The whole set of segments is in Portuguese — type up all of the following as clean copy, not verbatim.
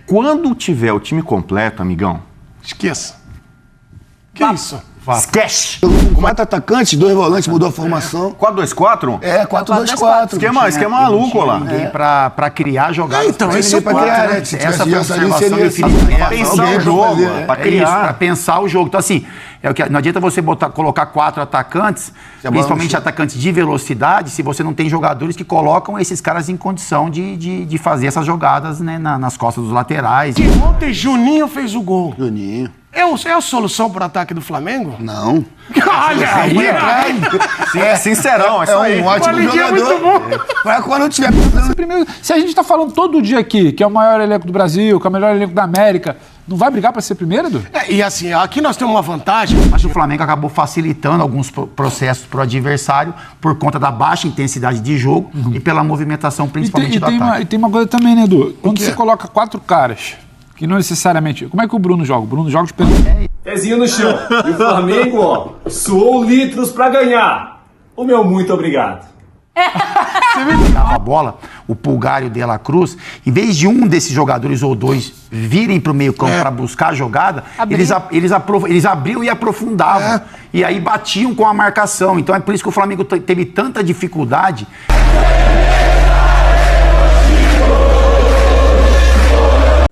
Quando tiver o time completo, amigão... Esqueça. Que isso? Esquece! 4 atacantes, 2 volantes, mudou a formação. 4-2-4? 4-2-4. Esquema maluco lá. Ninguém pra criar jogadas. Então, Esse é pra criar, né? Se Essa tivesse foi a Jassalino, observação seria do Felipe. Pra pensar o jogo, pra criar. Pra pensar o jogo. Então, assim, não adianta você colocar 4 atacantes, principalmente atacantes de velocidade, se você não tem jogadores que colocam esses caras em condição de fazer essas jogadas, né, nas costas dos laterais. Ontem Juninho fez o gol. Juninho. É a solução para o ataque do Flamengo? Não. Olha aí! Sincerão, é isso aí. Um ótimo jogador. Vai quando tiver... Primeiro, se a gente está falando todo dia aqui que é o maior elenco do Brasil, que é o melhor elenco da América, não vai brigar para ser primeiro, Edu? E assim, aqui nós temos uma vantagem. Mas o Flamengo acabou facilitando alguns processos para o adversário por conta da baixa intensidade de jogo e pela movimentação principalmente do ataque. E tem uma coisa também, né, Edu? Quando você coloca 4 caras, que não necessariamente... Como é que o Bruno joga? O Bruno joga de pênalti. Pezinho no chão. E o Flamengo, ó, suou litros pra ganhar. O meu muito obrigado. A bola, o Pulgar e o De La Cruz, em vez de um desses jogadores ou dois virem para o meio campo para buscar a jogada, eles abriam e aprofundavam. E aí batiam com a marcação. Então é por isso que o Flamengo teve tanta dificuldade.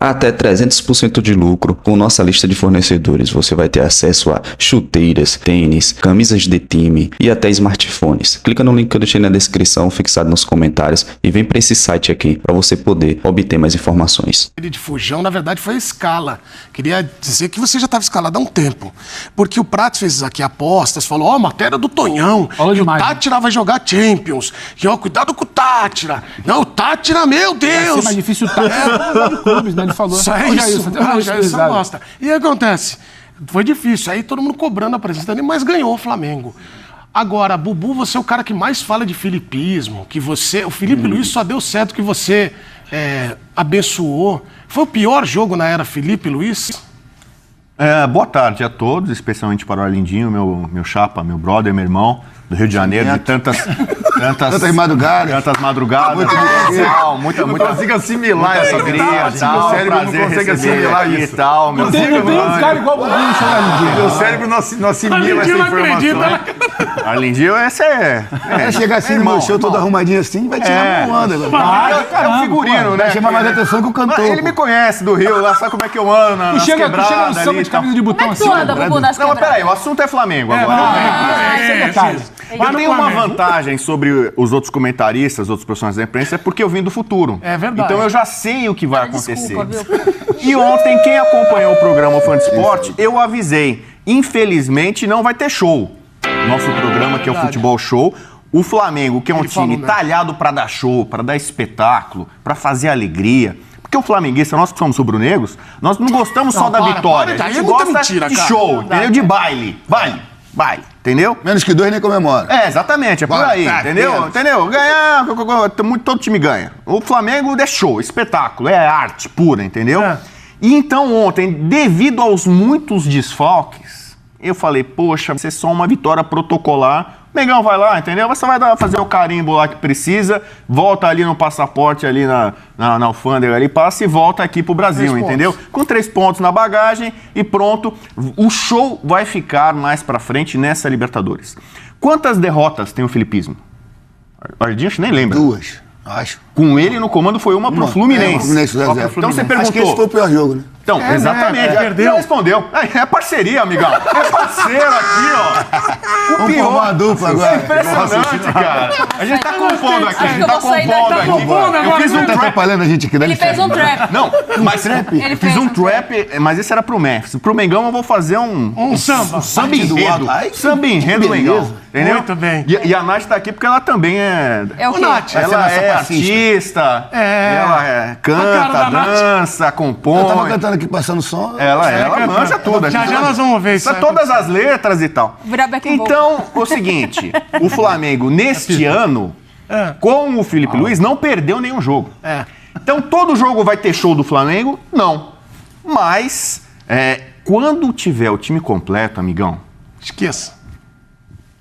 Até 300% de lucro. Com nossa lista de fornecedores, você vai ter acesso a chuteiras, tênis, camisas de time e até smartphones. Clica no link que eu deixei na descrição, fixado nos comentários, e vem para esse site aqui para você poder obter mais informações. De Fujão, na verdade, foi a escala. Queria dizer que você já estava escalado há um tempo. Porque o Prats fez aqui apostas, falou, matéria do Tonhão. Falou demais, o Tátira vai jogar Champions. E cuidado com o Tátira. Não, o Tátira, meu Deus! Vai ser mais difícil o Tátira de clubes, né? Ele falou. Só é isso. Já isso gosta. E aí acontece, foi difícil. Aí todo mundo cobrando a presença dele, mas ganhou o Flamengo. Agora, Bubu, você é o cara que mais fala de filipismo, que você... O Felipe Luiz só deu certo que você abençoou. Foi o pior jogo na era Felipe Luiz? Boa tarde a todos, especialmente para o Arlindinho, meu chapa, meu brother, meu irmão, do Rio de Janeiro, de tantas madrugadas. Não consigo assimilar essa alegria, meu cérebro não consegue assimilar isso. Não tem um cara igual o Bubu no seu Arlindinho. Meu cérebro não assimila essa informação. Arlindinho, esse Chega assim no meu show todo arrumadinho assim, vai tirar uma onda. É um figurino, né? Vai chamar mais atenção que o cantor. Ele me conhece do Rio, lá sabe como é que eu ando nas Chega quebradas no samba de camisa de botão assim. Como é que tu anda, Bubu, nas Não, mas quebradas? peraí, o assunto é Flamengo agora. Eu tenho uma vantagem sobre os outros comentaristas, os outros profissionais da imprensa, é porque eu vim do futuro. É verdade. Então eu já sei o que vai acontecer. Desculpa, viu? E ontem, quem acompanhou o programa Fã de Esporte, eu avisei. Infelizmente, não vai ter show. Nosso programa, que é o Futebol Show. O Flamengo, que é um time talhado para dar show, para dar espetáculo, para fazer alegria. Porque o flamenguista, nós que somos rubro-negros, nós não gostamos só da vitória. A gente gosta de show, entendeu? De baile. Baile, entendeu? Menos que 2 nem comemora. Exatamente, é por aí, entendeu? Ganhar, todo time ganha. O Flamengo é show, espetáculo, é arte pura, entendeu? E então ontem, devido aos muitos desfalques, eu falei, poxa, vai ser só uma vitória protocolar. Mengão vai lá, entendeu? Você vai fazer o carimbo lá que precisa, volta ali no passaporte, ali na alfândega, ali, passa e volta aqui pro Brasil, entendeu? Com 3 pontos na bagagem e pronto. O show vai ficar mais pra frente nessa Libertadores. Quantas derrotas tem o filipismo? A Ardinha nem lembra. 2, acho. Com ele no comando foi uma pro Fluminense. Então você perguntou. Acho que esse foi o pior jogo, né? Então, exatamente. Perdeu. Respondeu. É parceria, amigão. É parceiro aqui, ó. Vamos formar uma dupla agora. É impressionante, cara. A gente tá compondo aqui. Eu fiz um trap. Tá atrapalhando a gente aqui. Ele fez um trap. Não, mas eu fiz um trap, mas esse era pro Memphis. Pro Mengão eu vou fazer um samba enredo. Samba enredo, Mengão. Entendeu? Muito bem. E a Nath tá aqui porque ela também é... É o quê? Ela é artista. Ela canta, dança, compõe. Eu tava cantando aqui, passando som. Ela manja tudo. Já nós vamos ver isso. Todas as letras e tal. Então, o seguinte, o Flamengo, neste ano, com o Felipe Luiz, não perdeu nenhum jogo. Então, todo jogo vai ter show do Flamengo? Não. Mas, quando tiver o time completo, amigão... Esqueça.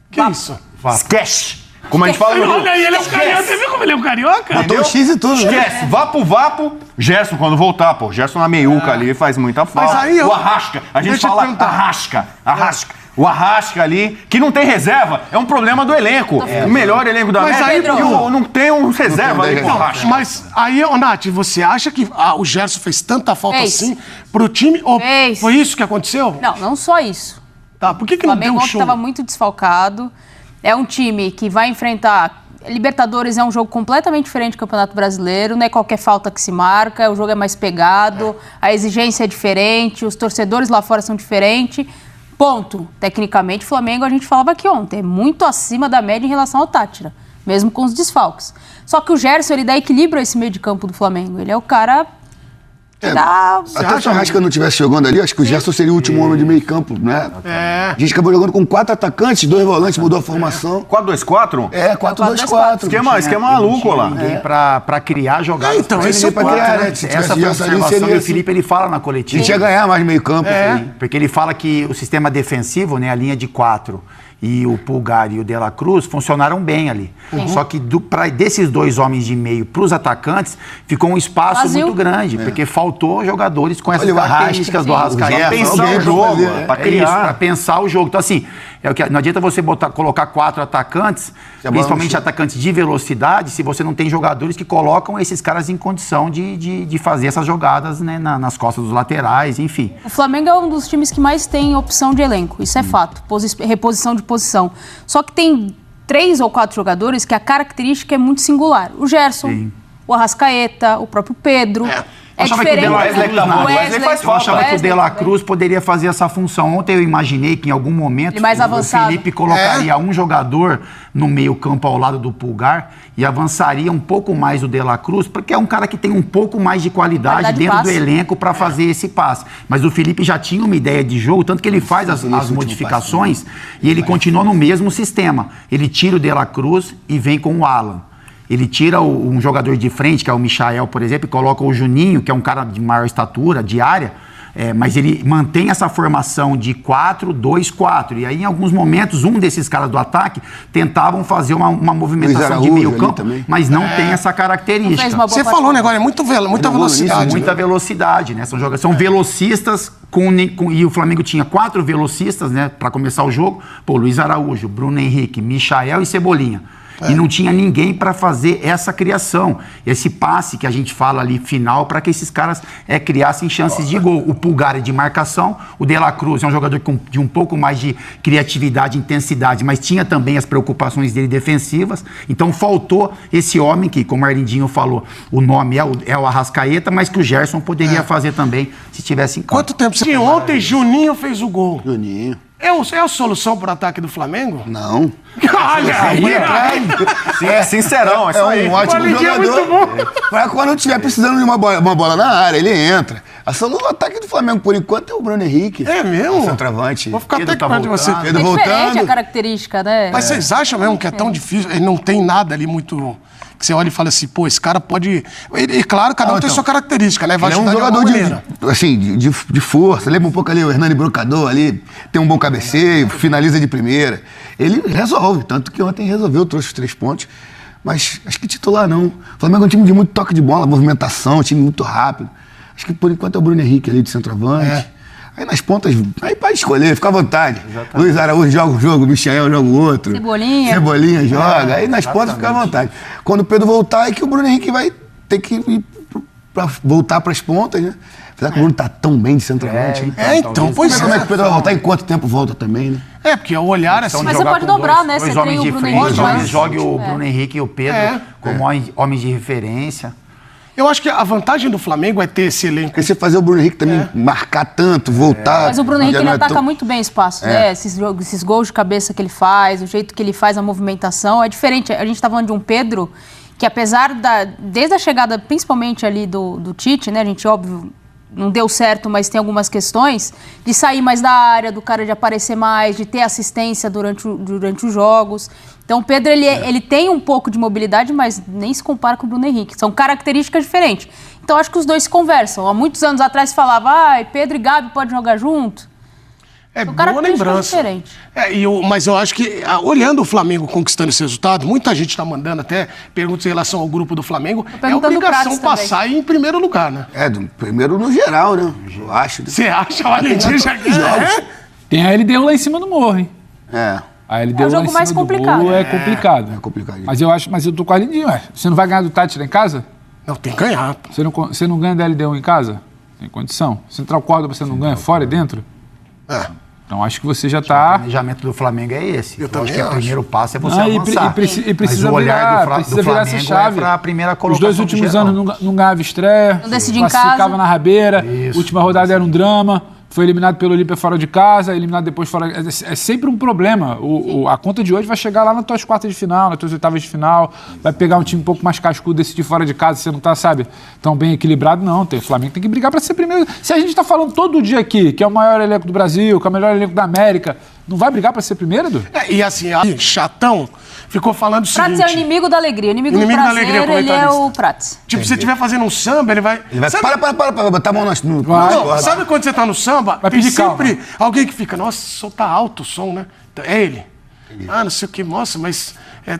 Que isso? Esquece! Como a gente fala no Rio. Olha aí, ele é um carioca. Você viu como ele é um carioca? Botou o X e tudo, né? Esquece, vapo, Gerson quando voltar, pô. Gerson na meiuca ali faz muita falta. Mas aí, o Arrasca, a gente deixa eu fala perguntar. Arrasca. O Arrasca ali, que não tem reserva, é um problema do elenco. O melhor elenco da Mas América, aí, e não tem um reserva ali pro Arrasca. Mas aí, ô, Nath, você acha que o Gerson fez tanta falta Fez. assim pro time? Ou Fez. foi isso que aconteceu? Não só isso. Tá, por que O não deu Flamengo um ontem show? estava muito desfalcado. É um time que vai enfrentar... Libertadores é um jogo completamente diferente do Campeonato Brasileiro. Não é qualquer falta que se marca. O jogo é mais pegado. A exigência é diferente. Os torcedores lá fora são diferentes. Ponto. Tecnicamente, o Flamengo, a gente falava aqui ontem, é muito acima da média em relação ao Tátira. Mesmo com os desfalques. Só que o Gerson, ele dá equilíbrio a esse meio de campo do Flamengo. Ele é o cara... Até se o Arrasca não estivesse jogando ali, acho que o Gerson seria o último homem de meio campo, né? A gente acabou jogando com 4 atacantes, 2 volantes, mudou a formação. 4-2-4? 4-2-4. Esquema maluco lá. Ninguém pra criar jogadas. Então, pra esse é o pra ponto, criar, né? né? Se Essa tivesse foi a Gerson ali, observação seria e o assim. Felipe ele fala na A coletiva. gente ia ganhar mais meio campo. Porque ele fala que o sistema defensivo, né, a linha de 4 e o Pulgar e o De La Cruz funcionaram bem ali. Só que desses 2 homens de meio para os atacantes, ficou um espaço Vazio. muito grande, porque faltou jogadores com essas Olha o Arrasca. características do Arrascaeta. Gerson, Pensar alguém o pra jogo, fazer, pra É isso, criar. pra pensar o jogo. Então, assim, não adianta você colocar 4 atacantes, principalmente atacantes de velocidade, se você não tem jogadores que colocam esses caras em condição de fazer essas jogadas, né, nas costas dos laterais, enfim. O Flamengo é um dos times que mais tem opção de elenco, isso é fato, reposição de posição. Só que tem 3 ou 4 jogadores que a característica é muito singular. O Gerson, o Arrascaeta, o próprio Pedro. É achava que o diferente. Wesley tá bom. Wesley faz Eu achava que o Wesley De La também. Cruz poderia fazer essa função. Ontem eu imaginei que em algum momento Ele mais o avançado. Felipe colocaria um jogador no meio campo ao lado do Pulgar e avançaria um pouco mais o De La Cruz, porque é um cara que tem um pouco mais de qualidade Qualidade de dentro do passe. elenco para fazer esse passe. Mas o Felipe já tinha uma ideia de jogo, tanto que ele faz as modificações e ele continua no mesmo sistema. Ele tira o De La Cruz e vem com o Alan. Ele tira um jogador de frente, que é o Michael, por exemplo, e coloca o Juninho, que é um cara de maior estatura, de área, mas ele mantém essa formação de 4-2-4. E aí, em alguns momentos, um desses caras do ataque tentavam fazer uma movimentação Luiz de Araújo meio ali campo, também. mas não tem essa Não característica. fez uma boa Você partida. falou um negócio, é muita velocidade. Muita velocidade, né? São velocistas e o Flamengo tinha 4 velocistas, né? Para começar o jogo. Pô, Luiz Araújo, Bruno Henrique, Michael e Cebolinha. E não tinha ninguém para fazer essa criação, esse passe que a gente fala ali final, para que esses caras criassem chances de gol. O Pulgar é de marcação, o De La Cruz é um jogador de um pouco mais de criatividade, intensidade, mas tinha também as preocupações dele defensivas. Então faltou esse homem que, como o Arlindinho falou, o nome é o Arrascaeta, mas que o Gerson poderia fazer também se tivesse em campo. Quanto tempo você... Ontem Juninho fez o gol. Juninho. É a solução para o ataque do Flamengo? Não. Olha aí! É sincerão, é É isso aí. um ótimo Validinho é jogador. muito bom. Mas quando estiver precisando de uma bola na área, ele entra. A solução do ataque do Flamengo, por enquanto, é o Bruno Henrique. É mesmo? O centroavante. Vou ficar Pedro até tá perto de você. voltando. Pedro É diferente a voltando. característica, né? Mas vocês acham mesmo que é tão difícil? Ele não tem nada ali muito... Que você olha e fala assim, pô, esse cara pode... E claro, cada um tem sua característica, né? Vai Ele é um ajudar de jogador alguma maneira. de força. Lembra um pouco ali o Hernani Brocador ali. Tem um bom cabeceio, finaliza de primeira. Ele resolve. Tanto que ontem resolveu, trouxe os 3 pontos. Mas acho que titular não. O Flamengo é um time de muito toque de bola, movimentação, um time muito rápido. Acho que por enquanto é o Bruno Henrique ali de centroavante. Aí nas pontas, aí pode escolher, fica à vontade. Luiz Araújo joga um jogo, Michael joga o outro. Cebolinha joga. Aí nas pontas fica à vontade. Quando o Pedro voltar, é que o Bruno Henrique vai ter que ir pra voltar para as pontas, né? Apesar que o Bruno tá tão bem de centroavante, né? Então, pois Como é que o é. Pedro vai voltar? Em quanto tempo volta também, né? É, porque o olhar assim... Mas você pode dobrar, né? Você tem o Bruno Henrique, Talvez mas- jogue o Bruno Henrique e o Pedro como homens de referência. Eu acho que a vantagem do Flamengo é ter esse elenco. Porque você fazer o Bruno Henrique também marcar tanto, voltar... Mas o Bruno Henrique, já ele não é ataca tão- muito bem espaço, né? Esses gols de cabeça que ele faz, o jeito que ele faz a movimentação, é diferente. A gente tá falando de um Pedro que, apesar desde a chegada, principalmente ali do Tite, né? A gente, óbvio, não deu certo, mas tem algumas questões de sair mais da área, do cara de aparecer mais, de ter assistência durante os jogos. Então o Pedro, ele tem um pouco de mobilidade, mas nem se compara com o Bruno Henrique. São características diferentes. Então acho que os dois se conversam. Há muitos anos atrás se falava, Pedro e Gabi podem jogar junto. É São boa características lembrança. diferentes. Mas eu acho que, olhando o Flamengo conquistando esse resultado, muita gente está mandando até perguntas em relação ao grupo do Flamengo. É perguntando obrigação Prats passar em primeiro lugar, né? Primeiro no geral, né? Eu acho. Você acha? O Valentim já quer. Tem a LDU lá em cima do morro, hein? A LDU É o jogo lá em mais cima do complicado. morro é complicado. É complicadinho. Mas eu tô com a Lindinho, ué. Você não vai ganhar do Tátira em casa? Não, tem que ganhar. Você não ganha da LDU em casa? Tem condição. Central Córdoba você não ganha fora e dentro? Então acho que você já O tá... planejamento do Flamengo é esse. Eu acho também que o acho. primeiro passo é você Ah, e avançar. precisa Mas o olhar virar, do virar essa Flamengo chave. é para a primeira Os colocação dois últimos geral. anos não ganhava estreia, Não decidia em classificava casa. na rabeira, última rodada era um drama, foi eliminado pelo Olímpia fora de casa, eliminado depois fora... É sempre um problema. A conta de hoje vai chegar lá nas tuas quartas de final, nas tuas oitavas de final, vai pegar um time um pouco mais cascudo, decidir fora de casa, você não tá, sabe, tão bem equilibrado, não. O Flamengo tem que brigar para ser primeiro. Se a gente tá falando todo dia aqui que é o maior elenco do Brasil, que é o melhor elenco da América, não vai brigar para ser primeiro, Edu? E assim, chatão, ficou falando o Prats seguinte... é o inimigo da alegria. O inimigo do Inimigo da prazer, alegria, ele é comentarista. o Prats. Tipo, se você estiver fazendo um samba, ele vai... Ele vai. Sabe- Para, botar a mão no. Não, sabe quando você tá no samba, Vai tem pedir sempre alguém que fica, nossa, o som tá alto, o som, né? É ele. Ah, não sei o que, nossa, mas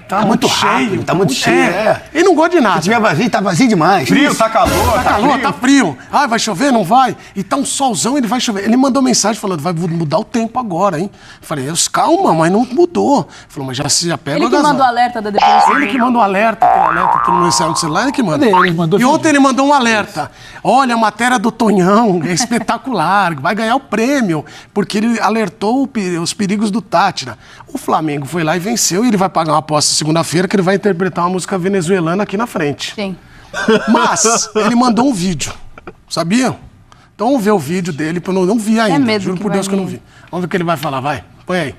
tá muito cheio. rápido, tá muito cheio, é. Ele não gosta de nada. Se tiver vazio, tá vazio demais. Frio, tá calor, Tá calor, tá frio. Ah, vai chover? Não vai? E tá um solzão, ele vai chover. Ele mandou mensagem falando, vai mudar o tempo agora, hein? Eu falei, calma, mas não mudou. Ele falou, mas já pega Ele o que agasalho. manda o alerta da depressão. Ele que manda o alerta, aquele alerta, todo mundo recebe no celular, ele que manda. Cadê ele? Mandou E vídeo. ontem ele mandou um alerta. Olha, a matéria do Tonhão é espetacular, vai ganhar o prêmio, porque ele alertou os perigos do Tátira. O Flamengo foi lá e venceu, e ele vai pagar uma aposta segunda-feira que ele vai interpretar uma música venezuelana aqui na frente. Sim. Mas ele mandou um vídeo, sabiam? Então vamos ver o vídeo dele, porque eu não vi ainda. medo Juro que por vai Deus que eu não vir. vi. Vamos ver o que ele vai falar, vai. Põe aí.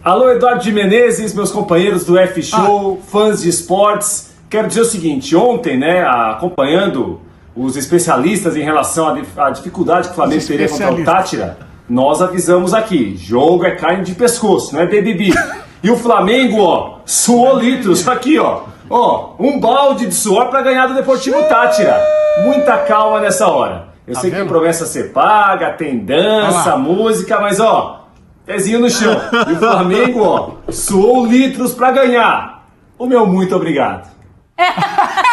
Alô, Eduardo de Menezes, meus companheiros do F-Show, fãs de esportes. Quero dizer o seguinte, ontem, né, acompanhando os especialistas em relação à dificuldade que o Flamengo teria contra o Tátira, nós avisamos aqui, jogo é carne de pescoço, não é BBB. E o Flamengo, ó, suou litros, aqui, ó, um balde de suor para ganhar do Deportivo Tátira. Muita calma nessa hora. Eu sei que tem promessa a ser paga, tem dança, música, mas ó, pezinho no chão. E o Flamengo, ó, suou litros para ganhar. O meu muito obrigado.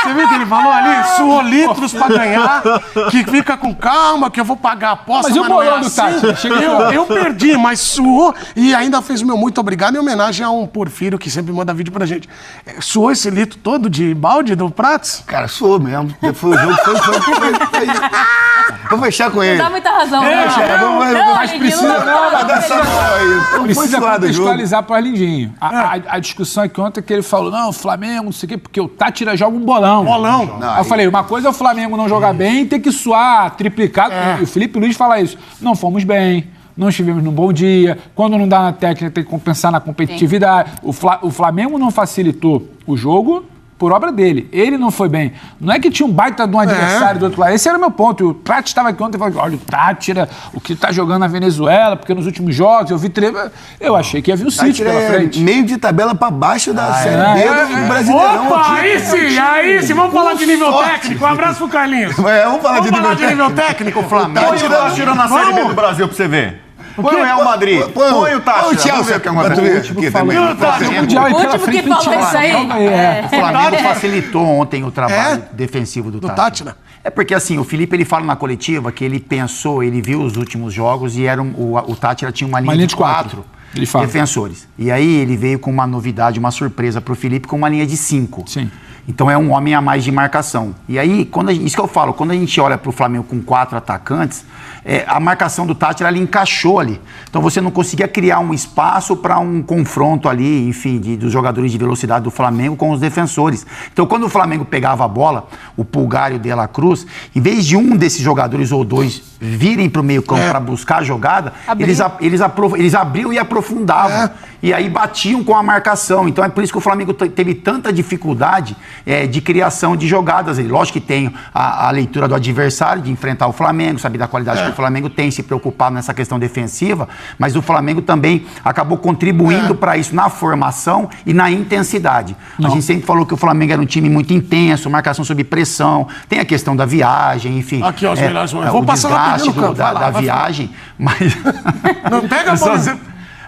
Você viu que ele falou ali? Suou litros pra ganhar, que fica com calma, que eu vou pagar a aposta, Mas e o não é bolão do assim. Tátira? Chega aqui, Eu perdi, mas suou e ainda fez o meu muito obrigado em homenagem a um Porfírio que sempre manda vídeo pra gente. Suou esse litro todo de balde do Prats? Cara, sou mesmo. Depois o jogo foi. Vou fechar com ele. Não dá muita razão. Mas precisa Precisa contextualizar para o Arlindinho. A discussão aqui ontem é que ele falou, não, o Flamengo, não sei o quê, porque o Tátira joga um bolão. Bolão. Aí eu falei, uma coisa é o Flamengo não jogar bem e ter que suar triplicado. E o Felipe Luiz fala isso. Não fomos bem, não estivemos num bom dia. Quando não dá na técnica, tem que compensar na competitividade. O Flamengo não facilitou o jogo por obra dele. Ele não foi bem. Não é que tinha um baita de um adversário do outro lado. Esse era o meu ponto. E o Prats estava aqui ontem e falou, olha, o Tátira, o que tá jogando na Venezuela, porque nos últimos jogos eu vi... Eu achei que ia vir o City pela frente. Meio de tabela pra baixo da Série B do Brasileirão. Opa, aí sim, vamos falar de nível técnico. Um abraço pro Carlinhos. Vamos falar de Vamos falar nível de nível técnico, Flamengo. Põe o Tátira na Série B do Brasil pra você ver. Põe o Real Madrid. Põe o Tátira. Põe o Chelsea aqui também. O último que falou isso aí. O Flamengo facilitou ontem o trabalho defensivo do Tátira. Tátira. É porque assim, o Felipe ele fala na coletiva que ele pensou, ele viu os últimos jogos e era o Tátira tinha uma linha de quatro Ele fala. defensores. E aí ele veio com uma novidade, uma surpresa pro Felipe com uma linha de 5. Sim. Então é um homem a mais de marcação. E aí, isso que eu falo, quando a gente olha pro Flamengo com 4 atacantes, a marcação do Tátira ali encaixou ali. Então você não conseguia criar um espaço para um confronto ali, enfim, dos jogadores de velocidade do Flamengo com os defensores. Então quando o Flamengo pegava a bola, o Pulgar e o De La Cruz, em vez de um desses jogadores ou dois virem pro meio campo para buscar a jogada, eles abriam e aprofundavam. e aí batiam com a marcação. Então é por isso que o Flamengo teve tanta dificuldade de criação de jogadas. Lógico que tem a leitura do adversário, de enfrentar o Flamengo, saber da qualidade que o Flamengo tem, se preocupar nessa questão defensiva, mas o Flamengo também acabou contribuindo para isso na formação e na intensidade. A gente sempre falou que o Flamengo era um time muito intenso, marcação sob pressão, tem a questão da viagem, enfim. Aqui, ó, os melhores momentos. Vou passar lá pedindo da viagem, mas... Não pega a bola.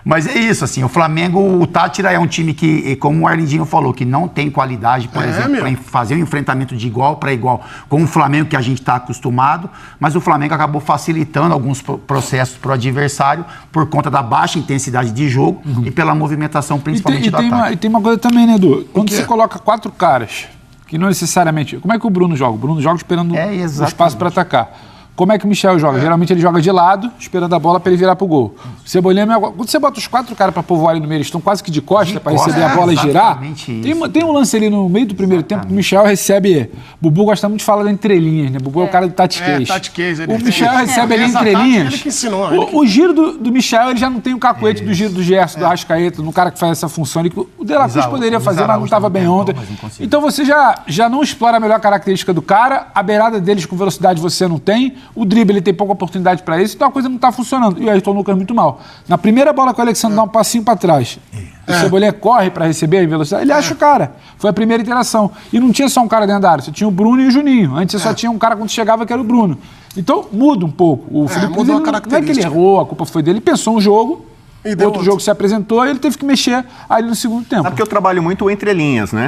Mas é isso, assim, o Flamengo, o Tátira é um time que, como o Arlindinho falou, que não tem qualidade, por exemplo, para fazer um enfrentamento de igual para igual com o Flamengo que a gente está acostumado, mas o Flamengo acabou facilitando alguns processos para o adversário por conta da baixa intensidade de jogo e pela movimentação principalmente do ataque. E tem uma coisa também, né, Edu? Quando você coloca 4 caras, que não necessariamente... Como é que o Bruno joga? O Bruno joga esperando o espaço para atacar. Como é que o Michel joga? Geralmente ele joga de lado, esperando a bola para ele virar pro gol. O Cebolinha, quando você bota os 4 caras para povoar ali no meio, eles estão quase que de costa para receber a bola e girar. Tem um lance ali no meio do primeiro tempo que o Michel recebe... Bubu gosta muito de falar da entrelinhas, né? Bubu é o cara do tatiquês. O Michel recebe ali entrelinhas. Ele que ensinou. O giro do Michel, ele já não tem o cacuete do giro do Gerson, do Arrascaeta, no cara que faz essa função. O De La Cruz poderia fazer, mas não estava bem ontem. Então você já não explora a melhor característica do cara, a beirada deles com velocidade você não tem, o drible ele tem pouca oportunidade para isso, então a coisa não está funcionando. E o Ayrton Lucas muito mal. Na primeira bola que o Alexandre dá um passinho para trás, o Cebolinha corre para receber em velocidade, ele acha o cara. Foi a primeira interação. E não tinha só um cara dentro da área, você tinha o Bruno e o Juninho. Antes você só tinha um cara quando chegava que era o Bruno. Então muda um pouco. O Felipe Luiz, não é que ele errou, a culpa foi dele, ele pensou um jogo, outro jogo se apresentou e ele teve que mexer ali no segundo tempo. Sabe que eu trabalho muito entre linhas, né?